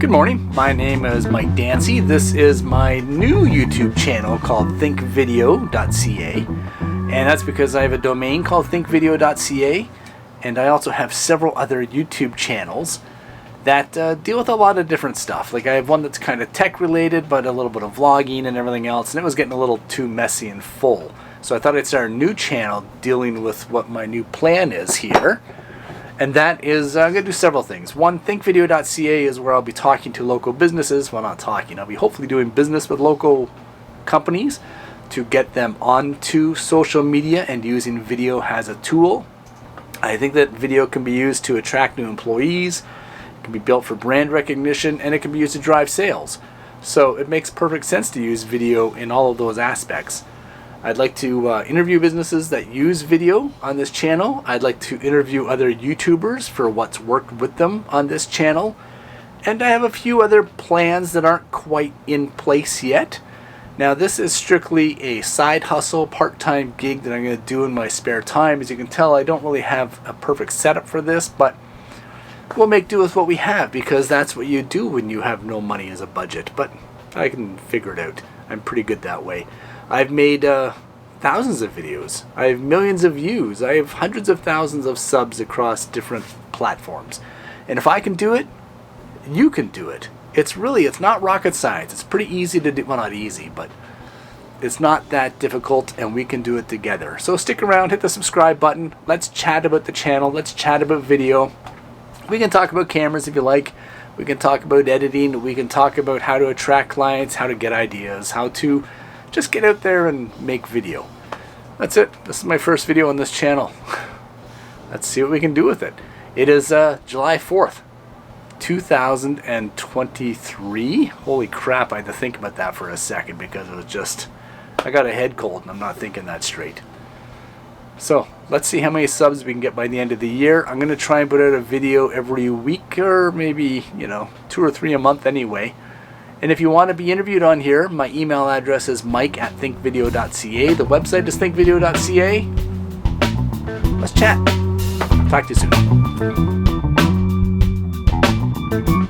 Good morning, my name is Mike Dancy. This is my new YouTube channel called ThinkVideo.ca, and that's because I have a domain called ThinkVideo.ca, and I also have several other YouTube channels that deal with a lot of different stuff. Like I have one that's kind of tech related, but a little bit of vlogging and everything else, and it was getting a little too messy and full. So I thought I'd start a new channel dealing with what my new plan is here. And that is, I'm going to do several things. One, ThinkVideo.ca is where I'll be talking to local businesses. Well, not talking. I'll be hopefully doing business with local companies to get them onto social media and using video as a tool. I think that video can be used to attract new employees. It can be built for brand recognition, and it can be used to drive sales. So it makes perfect sense to use video in all of those aspects. I'd like to interview businesses that use video on this channel. I'd like to interview other YouTubers for what's worked with them on this channel. And I have a few other plans that aren't quite in place yet. Now this is strictly a side hustle, part-time gig that I'm going to do in my spare time. As you can tell, I don't really have a perfect setup for this, but we'll make do with what we have, because that's what you do when you have no money as a budget. But I can figure it out. I'm pretty good that way. I've made thousands of videos. I have millions of views. I have hundreds of thousands of subs across different platforms. And if I can do it, you can do it. It's not rocket science. It's pretty easy to do. Well, not easy, but it's not that difficult, and we can do it together. So stick around, hit the subscribe button. Let's chat about the channel. Let's chat about video. We can talk about cameras if you like. We can talk about editing. We can talk about how to attract clients, how to get ideas, how to just get out there and make video. That's it. This is my first video on this channel. Let's see what we can do with it. It is July 4th, 2023. Holy crap, I had to think about that for a second because it was just, I got a head cold and I'm not thinking that straight. So let's see how many subs we can get by the end of the year. I'm going to try and put out a video every week, or maybe, 2 or 3 a month anyway. And if you want to be interviewed on here, my email address is mike@thinkvideo.ca. The website is thinkvideo.ca. Let's chat. Talk to you soon.